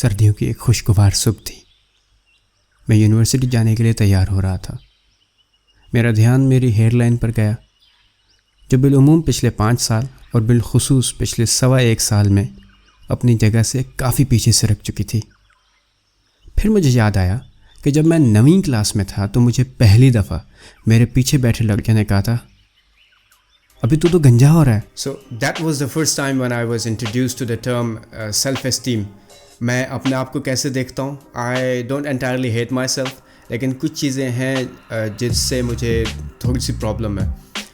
सर्दियों की एक खुशगवार सुबह थी। मैं यूनिवर्सिटी जाने के लिए तैयार हो रहा था। मेरा ध्यान मेरी हेयरलाइन पर गया, जो बिलउमूम पिछले 5 साल और बिलखुसूस पिछले 1.25 साल में अपनी जगह से काफ़ी पीछे सरक चुकी थी। फिर मुझे याद आया कि जब मैं 9वीं क्लास में था तो मुझे पहली दफ़ा मेरे पीछे बैठे लड़के ने कहा था, अभी तो गंजा हो रहा है। So that was the first time when I was introduced to the term self esteem. मैं अपने आप को कैसे देखता हूँ, I don't entirely hate myself, लेकिन कुछ चीज़ें हैं जिससे मुझे थोड़ी सी प्रॉब्लम है।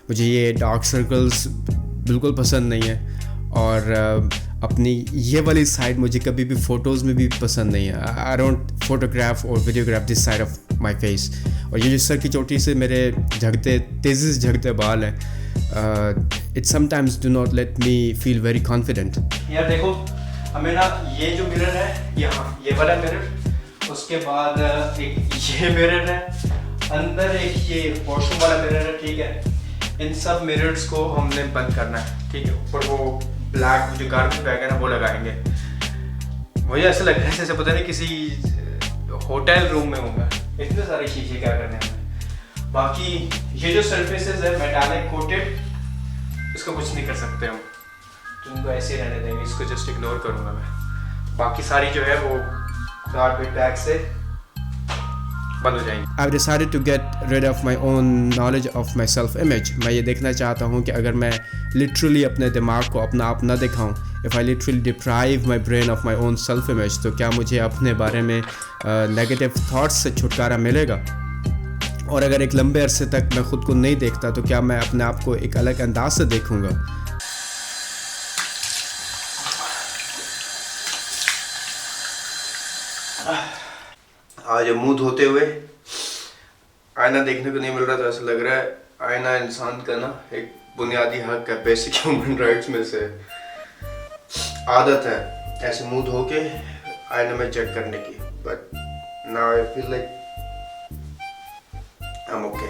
मुझे ये डार्क सर्कल्स बिल्कुल पसंद नहीं है, और अपनी ये वाली साइड मुझे कभी भी फ़ोटोज़ में भी पसंद नहीं है। आई डोंट फोटोग्राफ और videograph this side of my face. और ये जो सर की चोटी से मेरे तेज़ी से झड़ते बाल हैं, it sometimes do not let me feel very confident. यार देखो, हमें ना ये जो मिरर है, यहाँ ये वाला मिरर, उसके बाद एक ये मिरर है, अंदर एक ये वॉशरूम वाला मिरर है, ठीक है। इन सब मिरर्स को हमने बंद करना है, ठीक है। ऊपर वो ब्लैक जो गार्बेज बैग है ना, वो लगाएंगे। मुझे ऐसा लग रहा है जैसे पता नहीं किसी होटल रूम में होगा, इतने सारे शीशे क्या करने हैं। बाकी ये जो सरफेसेस है मेटालिक कोटेड, इसको कुछ नहीं कर सकते हम, तो इनको ऐसे ही रहने देंगे, इसको जस्ट इग्नोर करूँगा मैं। बाकी सारी जो है वो गार्बेज बैग से बंद हो जाएंगे। I've decided to get rid of my own knowledge of my self image। मैं ये देखना चाहता हूँ कि अगर मैं literally अपने दिमाग को अपना आप ना दिखाऊँ, if I literally deprive my brain of my own self image, तो क्या मुझे अपने बारे में negative thoughts से छुटकारा मिलेगा? और अगर एक लंबे अरसे तक मैं ख़ुद को नहीं देखता, तो क्या मैं अपने आप को एक अलग अंदाज से देखूँगा? आज मुंह धोते हुए आईना देखने को नहीं मिल रहा, तो ऐसा लग रहा है आईना इंसान का ना एक बुनियादी हक है, बेसिक ह्यूमन राइट्स में से। आदत है ऐसे मुंह धो के आईने में चेक करने की, but now I feel like I am okay.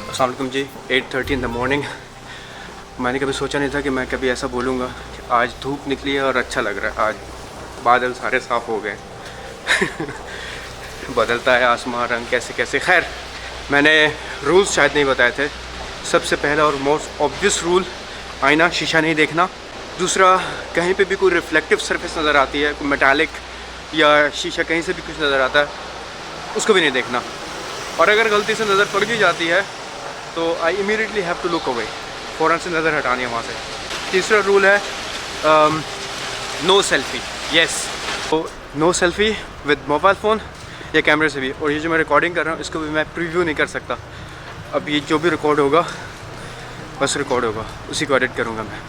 अस्सलाम वालेकुम जी, 8:30 इन द मॉर्निंग। मैंने कभी सोचा नहीं था कि मैं कभी ऐसा बोलूँगा कि आज धूप निकली है और अच्छा लग रहा है। आज बादल सारे साफ़ हो गए। बदलता है आसमान रंग कैसे कैसे। खैर, मैंने रूल्स शायद नहीं बताए थे। सबसे पहला और मोस्ट ऑब्वियस रूल, आईना शीशा नहीं देखना। दूसरा, कहीं पे भी कोई रिफ्लेक्टिव सरफेस नज़र आती है, कोई मेटालिक या शीशा कहीं से भी कुछ नज़र आता है, उसको भी नहीं देखना। और अगर गलती से नज़र पड़ भी जाती है तो I immediately have to look away, फ़ौरन से नज़र हटानी है वहाँ से। तीसरा रूल है नो सेल्फी। यस, तो no selfie with mobile phone या कैमरे से भी। और ये जो मैं रिकॉर्डिंग कर रहा हूँ, इसको भी मैं प्रीव्यू नहीं कर सकता। अब ये जो भी रिकॉर्ड होगा बस रिकॉर्ड होगा, उसी को एडिट करूँगा मैं।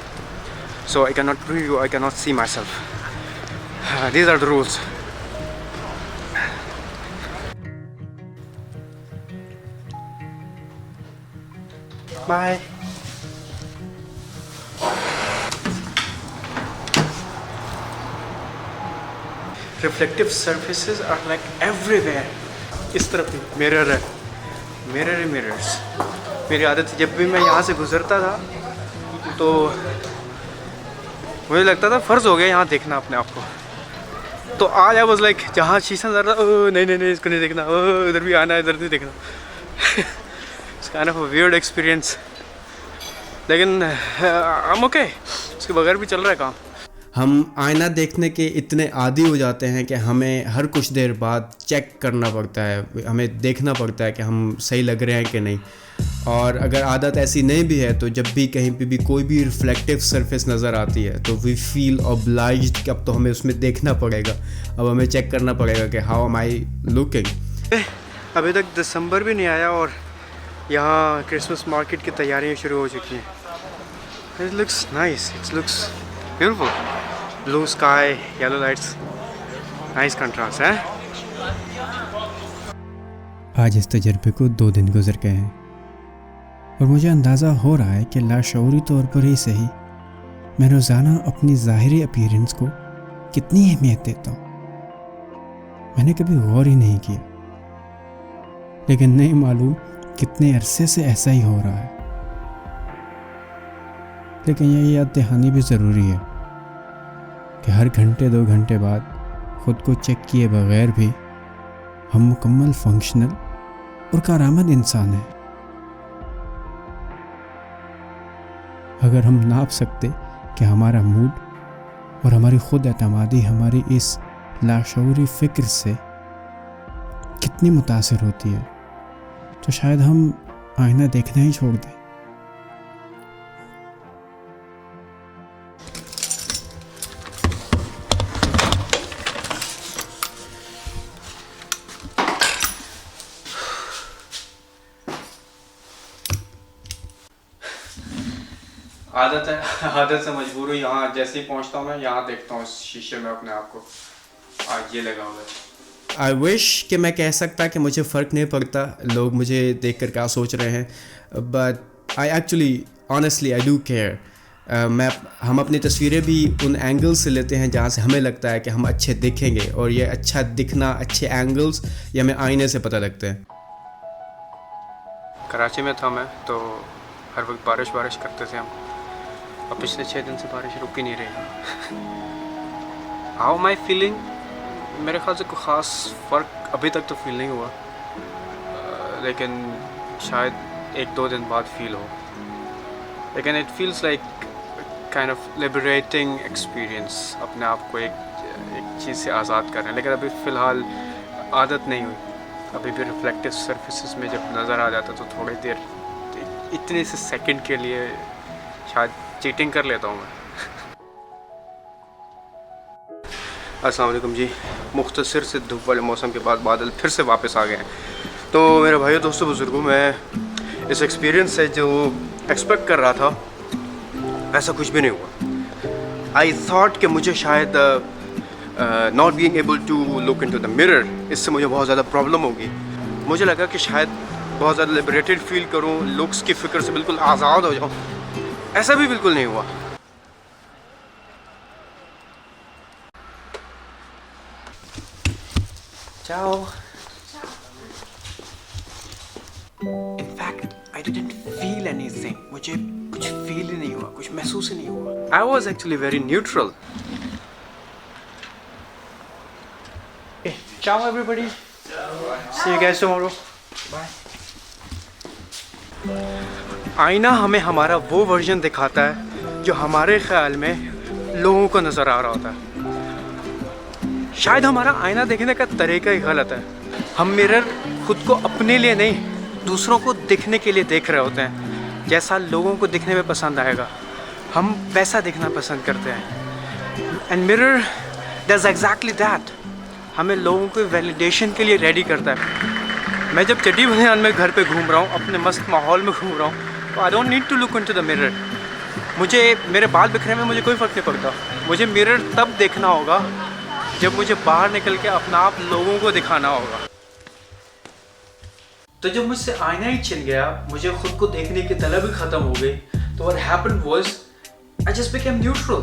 So I can not preview, I can not see my self. These are the rules. Bye. Reflective surfaces are like everywhere. इस तरफ भी मिरर है, मिरर ही मिरर्स। मेरी आदत जब भी मैं यहाँ से गुजरता था तो मुझे लगता था फ़र्ज़ हो गया यहाँ देखना अपने आप को। तो आज आई वाज लाइक, जहाँ शीशा नज़र आता, नहीं इसको नहीं देखना, इधर भी आना, इधर नहीं देखना। It's kind of a weird experience, लेकिन आई एम ओके, उसके बगैर भी चल रहा है काम। हम आईना देखने के इतने आदी हो जाते हैं कि हमें हर कुछ देर बाद चेक करना पड़ता है, हमें देखना पड़ता है कि हम सही लग रहे हैं कि नहीं। और अगर आदत ऐसी नहीं भी है, तो जब भी कहीं पे भी कोई भी रिफ्लेक्टिव सरफेस नज़र आती है तो वी फील ऑब्लाइज्ड कि अब तो हमें उसमें देखना पड़ेगा, अब हमें चेक करना पड़ेगा कि हाउ एम आई लुकिंग। अभी तक दिसंबर भी नहीं आया और यहाँ क्रिसमस मार्केट की तैयारियाँ शुरू हो चुकी हैं। It looks nice, it looks beautiful. Blue sky, yellow lights, nice contrast है। आज इस तजर्बे को 2 दिन गुजर गए हैं और मुझे अंदाज़ा हो रहा है कि लाशऊरी तौर पर ही सही, मैं रोज़ाना अपनी ज़ाहिरी अपीयरेंस को कितनी अहमियत देता हूँ। मैंने कभी गौर ही नहीं किया, लेकिन नहीं मालूम कितने अरसे से ऐसा ही हो रहा है। लेकिन यह याद दहानी भी ज़रूरी है कि हर घंटे 2 घंटे बाद ख़ुद को चेक किए बगैर भी हम मुकम्मल फंक्शनल और कारआमद इंसान हैं। अगर हम नाप सकते कि हमारा मूड और हमारी खुद एतमादी हमारी इस लाशऊरी फ़िक्र से कितनी मुतासिर होती है, तो शायद हम आईना देखना ही छोड़ दें। आदत से मजबूर हूँ। यहाँ जैसे ही पहुँचता हूँ मैं यहाँ देखता हूँ इस शीशे में अपने आप को, आज ये लगा हुआ है। आई विश कि मैं कह सकता कि मुझे फ़र्क नहीं पड़ता लोग मुझे देख कर क्या सोच रहे हैं, but I actually honestly I do care. हम अपनी तस्वीरें भी उन एंगल्स से लेते हैं जहाँ से हमें लगता है कि हम अच्छे दिखेंगे, और ये अच्छा दिखना, अच्छे एंगल्स ये हमें आईने से पता लगते हैं। कराची में था मैं तो हर वक्त बारिश करते थे हम, और पिछले 6 दिन से बारिश रुक ही नहीं रही। हाउ माई फीलिंग, मेरे ख्याल से कोई ख़ास फ़र्क अभी तक तो फील नहीं हुआ, लेकिन शायद 1-2 दिन बाद फील हो। लेकिन it feels like kind of liberating experience, अपने आप को एक चीज़ से आज़ाद कर रहे हैं। लेकिन अभी फ़िलहाल आदत नहीं हुई। अभी भी रिफ्लेक्टिव सर्फेसिस में जब नज़र आ जाता तो थोड़ी देर इतने से सेकंड के लिए शायद चीटिंग कर लेता हूँ मैं। अस्सलाम वालेकुम जी। मुख्तसर से धूप वाले मौसम के बाद बादल फिर से वापस आ गए हैं। तो मेरे भाइयों दोस्तों बुज़ुर्गों, मैं इस एक्सपीरियंस से जो एक्सपेक्ट कर रहा था वैसा कुछ भी नहीं हुआ। आई थॉट कि मुझे शायद not being able to look into the mirror, इससे मुझे बहुत ज़्यादा प्रॉब्लम होगी। मुझे लगा कि शायद बहुत ज़्यादा लिबरेटेड फील करूँ, लुक्स की फ़िक्र से बिल्कुल आज़ाद हो जाऊँ। ऐसा भी बिल्कुल नहीं हुआ। Ciao. In fact, I didn't feel anything. मुझे कुछ फील ही नहीं हुआ, कुछ महसूस ही नहीं हुआ। I was actually very neutral. Hey, ciao everybody. See you guys tomorrow. Bye. आईना हमें हमारा वो वर्जन दिखाता है जो हमारे ख्याल में लोगों को नज़र आ रहा होता है। शायद हमारा आईना देखने का तरीका ही गलत है। हम मिरर खुद को अपने लिए नहीं, दूसरों को दिखने के लिए देख रहे होते हैं। जैसा लोगों को दिखने में पसंद आएगा हम वैसा दिखना पसंद करते हैं। And mirror does exactly that, हमें लोगों को वैलिडेशन के लिए रेडी करता है। मैं जब चड्डी बनियान में घर पे घूम रहा हूँ, अपने मस्त माहौल में घूम रहा हूँ, तो I don't need to look into the mirror. मुझे मेरे बाल बिखरे में मुझे कोई फ़र्क नहीं पड़ता। मुझे मिरर तब देखना होगा जब मुझे बाहर निकल के अपना आप लोगों को दिखाना होगा। तो जब मुझसे आईना ही छिन गया, मुझे खुद को देखने की तलब ही ख़त्म हो गई, तो what happened was I just became neutral.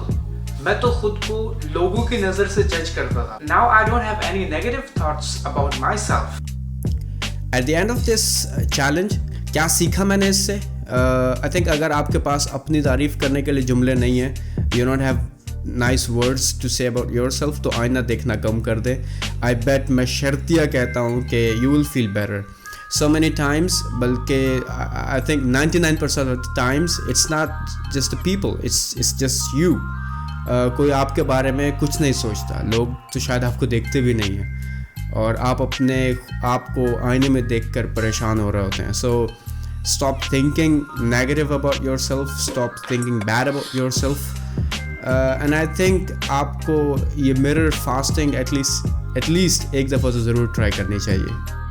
मैं तो खुद को लोगों की नज़र से जज करता था। Now I don't have any negative thoughts about myself. At the end of this challenge, क्या सीखा मैंने इससे? I think अगर आपके पास अपनी तारीफ़ करने के लिए जुमले नहीं हैं, you don't have nice words to say about yourself, तो आईना देखना कम कर दे। I bet मैं शर्तिया कहता हूँ कि you will feel better. So many times, बल्कि I think 99% of the times it's not just the people, it's just you. कोई आपके बारे में कुछ नहीं सोचता, लोग तो शायद आपको देखते भी नहीं हैं, और आप अपने आप को आईने में देखकर परेशान हो रहे होते हैं। So stop thinking negative about yourself, stop thinking bad about yourself. And I think आपको ये मिरर फास्टिंग एटलीस्ट एक दफ़ा तो ज़रूर ट्राई करनी चाहिए।